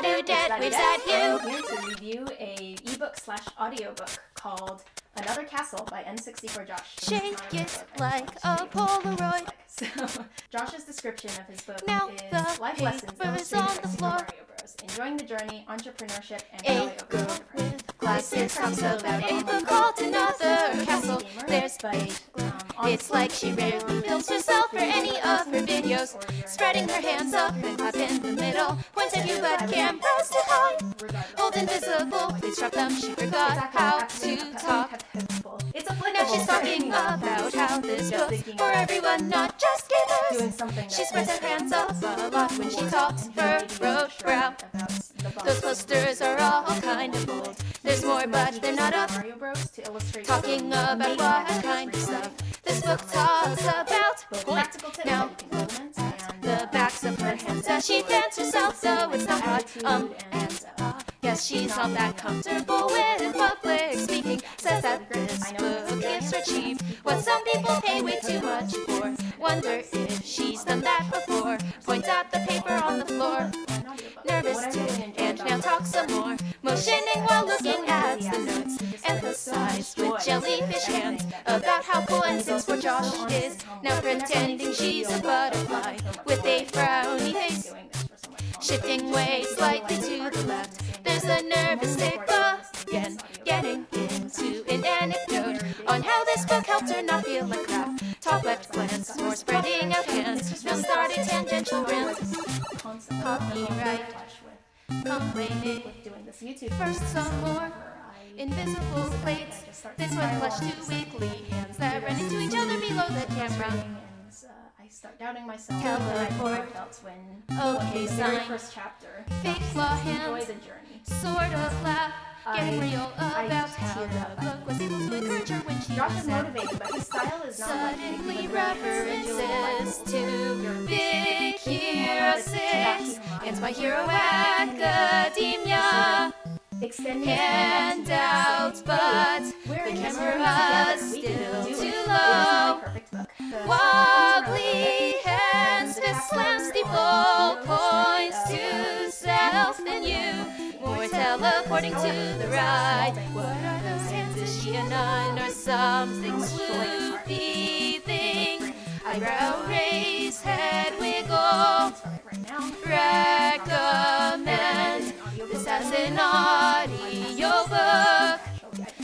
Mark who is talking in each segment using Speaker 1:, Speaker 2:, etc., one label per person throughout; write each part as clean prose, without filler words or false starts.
Speaker 1: Parody waves at you.
Speaker 2: I'm here to review a ebook/audiobook called Another Castle by N64 Josh.
Speaker 1: Shake it like a Polaroid.
Speaker 2: So, Josh's description of his book
Speaker 1: Now
Speaker 2: is life lessons
Speaker 1: paper's
Speaker 2: illustrated
Speaker 1: on
Speaker 2: by
Speaker 1: the
Speaker 2: Super
Speaker 1: floor.
Speaker 2: Mario Bros. Enjoying the journey, entrepreneurship, and
Speaker 1: A
Speaker 2: how I
Speaker 1: girl
Speaker 2: overcome depression.
Speaker 1: with glasses talks about a book called Another Castle. There's it's like she rarely films herself for any of her videos. Spreading her hands up and clap in the middle. Point of view but cameras to hide. Hold invisible, please drop them. She forgot how to talk.
Speaker 2: It's applicable.
Speaker 1: Now she's talking about how this book's for everyone, not just gamers.
Speaker 2: Doing something
Speaker 1: She spreads her hands up a lot when she talks. Her road brow. Those posters are all kind of old. There's more, but they're not up.
Speaker 2: Mario Bros. To illustrate
Speaker 1: Talking about what kind of stuff this book talks about.
Speaker 2: practical tips
Speaker 1: Now,
Speaker 2: that you can implement and
Speaker 1: the backs of her hands as she fans herself, so it's not hot. Yes, she's not that comfortable with public speaking. Says that this book gives her cheap what some people pay way too much for. Wonder if she's done that before. Points at the paper on the floor. Nervous too, and now talk some more. Motioning while looking at the notes. Emphasized with jellyfish hands about how cool N64 Josh is. Now pretending she's a butterfly with a frowny face. Shifting way slightly to the left. There's a nervous tick again. Getting into an anecdote on how this book helped her not feel like crap. Top left glance or spreading out hands. Now start a tangential rant. Copyright. Complaining.
Speaker 2: doing this YouTube
Speaker 1: First some more invisible plates. This one flushed to wiggly hands that ran into each other below the camera.
Speaker 2: and I start doubting myself.
Speaker 1: Teleport.
Speaker 2: I felt when
Speaker 1: Okay,
Speaker 2: the very
Speaker 1: sign.
Speaker 2: first chapter.
Speaker 1: Fake claw
Speaker 2: Enjoy
Speaker 1: hands.
Speaker 2: the journey.
Speaker 1: Sort of laugh. Getting real
Speaker 2: I
Speaker 1: about
Speaker 2: just
Speaker 1: how
Speaker 2: teared up.
Speaker 1: the book was able to encourage her when she
Speaker 2: Josh
Speaker 1: was
Speaker 2: is
Speaker 1: sad.
Speaker 2: motivated, but his style is not like
Speaker 1: Suddenly references to Big Hero 6 and My Hero Academia
Speaker 2: extending
Speaker 1: handouts, but
Speaker 2: we're
Speaker 1: the
Speaker 2: in this
Speaker 1: camera's
Speaker 2: room together. We can
Speaker 1: still
Speaker 2: do it.
Speaker 1: too
Speaker 2: It
Speaker 1: low.
Speaker 2: is my perfect book. The
Speaker 1: Wobbly hands, fist slams, steeple points to self and you. More teleporting to the right. What are those hands? Is she a nun or something swoopy thing? Eyebrow raise, head wiggle.
Speaker 2: right now.
Speaker 1: Recommend this as an audio book.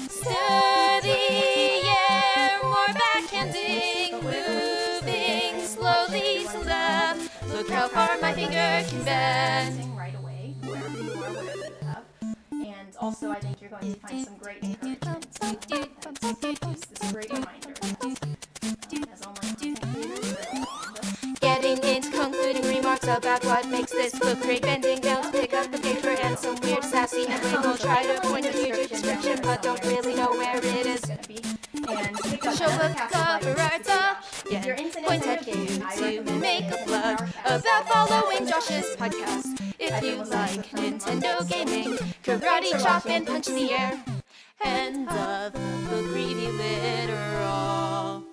Speaker 1: Stir the air, more backhanding, moving slowly to left. Look how far my finger can bend.
Speaker 2: Right away, wherever you are, whatever you have. And also, I think you're going to find some great encouragement. This is a great reminder as online content creators.
Speaker 1: Getting into concluding remarks about what makes this book great. Bending down to pick up the paper and some weird sassy and label. Try to point a future description, but don't really know where it is.
Speaker 2: And pick up
Speaker 1: Show book cover art
Speaker 2: If you're
Speaker 1: again.
Speaker 2: into
Speaker 1: Point at
Speaker 2: Nintendo
Speaker 1: you to make a plug about following Josh's podcast. If you like Nintendo gaming, karate chop and punch in the air. End of the book review literal.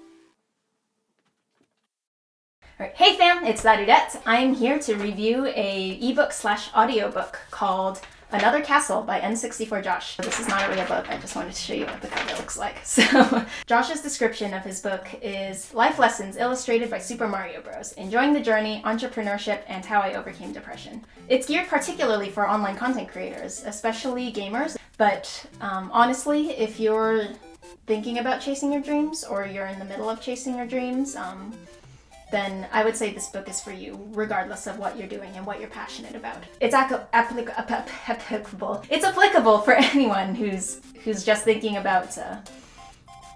Speaker 2: Alright, hey fam, it's Ladudette. I'm here to review a ebook/audiobook called Another Castle by N64 Josh. This is not really a book, I just wanted to show you what the cover looks like. So, Josh's description of his book is life lessons illustrated by Super Mario Bros. Enjoying the journey, entrepreneurship, and how I overcame depression. It's geared particularly for online content creators, especially gamers, but honestly, if you're thinking about chasing your dreams or you're in the middle of chasing your dreams, then I would say this book is for you, regardless of what you're doing and what you're passionate about. It's applicable. It's applicable for anyone who's just thinking about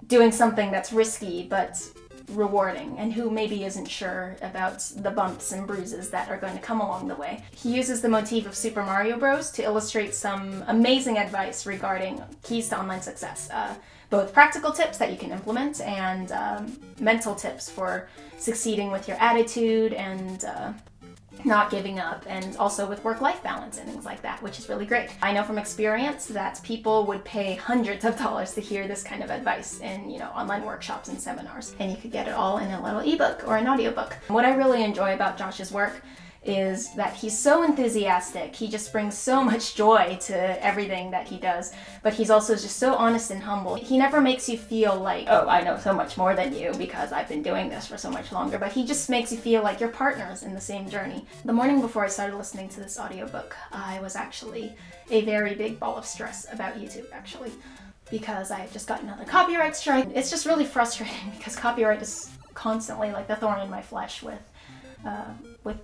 Speaker 2: doing something that's risky but rewarding, and who maybe isn't sure about the bumps and bruises that are going to come along the way. He uses the motif of Super Mario Bros. To illustrate some amazing advice regarding keys to online success. Both practical tips that you can implement and mental tips for succeeding with your attitude and not giving up, and also with work-life balance and things like that, which is really great. I know from experience that people would pay hundreds of dollars to hear this kind of advice in, online workshops and seminars, and you could get it all in a little ebook or an audiobook. What I really enjoy about Josh's work is that he's so enthusiastic. He just brings so much joy to everything that he does, but he's also just so honest and humble. He never makes you feel like, oh, I know so much more than you because I've been doing this for so much longer, but he just makes you feel like you're partners in the same journey. The morning before I started listening to this audiobook, I was actually a very big ball of stress about YouTube, actually, because I had just got another copyright strike. It's just really frustrating because copyright is constantly like the thorn in my flesh with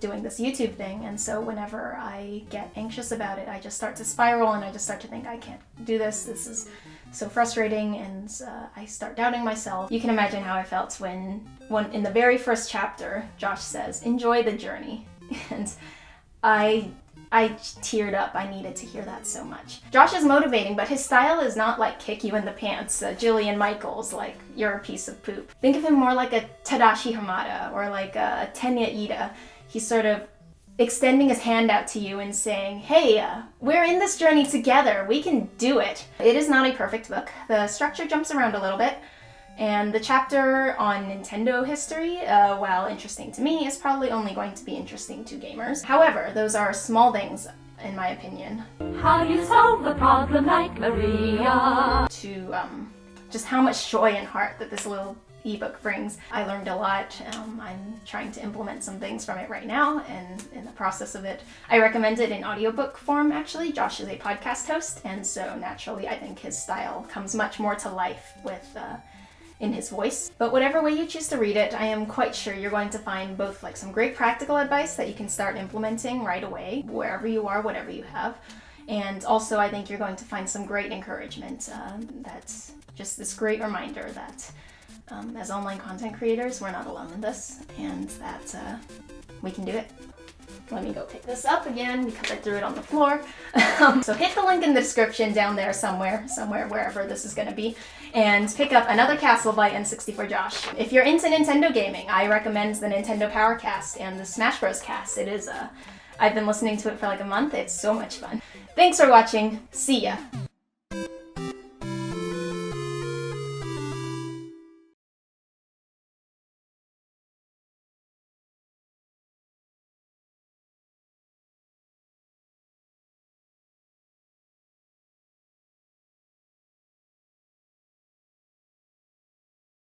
Speaker 2: doing this YouTube thing, and so whenever I get anxious about it, I just start to spiral and I just start to think, I can't do this, this is so frustrating, and I start doubting myself. You can imagine how I felt when in the very first chapter, Josh says, enjoy the journey, and I teared up. I needed to hear that so much. Josh is motivating, but his style is not like kick you in the pants, Jillian Michaels, like you're a piece of poop. Think of him more like a Tadashi Hamada or like a Tenya Ida. He's sort of extending his hand out to you and saying, hey, we're in this journey together. We can do it. It is not a perfect book. The structure jumps around a little bit. And the chapter on Nintendo history, while interesting to me, is probably only going to be interesting to gamers. However, those are small things, in my opinion.
Speaker 1: How you solve the problem like Maria.
Speaker 2: To just how much joy and heart that this little ebook brings. I learned a lot. I'm trying to implement some things from it right now, and in the process of it, I recommend it in audiobook form, actually. Josh is a podcast host, and so naturally I think his style comes much more to life with in his voice. But whatever way you choose to read it, I am quite sure you're going to find both like some great practical advice that you can start implementing right away, wherever you are, whatever you have. And also I think you're going to find some great encouragement. That's just this great reminder that as online content creators, we're not alone in this, and that we can do it. Let me go pick this up again because I threw it on the floor. So hit the link in the description down there somewhere, wherever this is going to be, and pick up another Castle by N64 Josh. If you're into Nintendo gaming, I recommend the Nintendo Power Cast and the Smash Bros. Cast. It is, I've been listening to it for like a month. It's so much fun. Thanks for watching. See ya.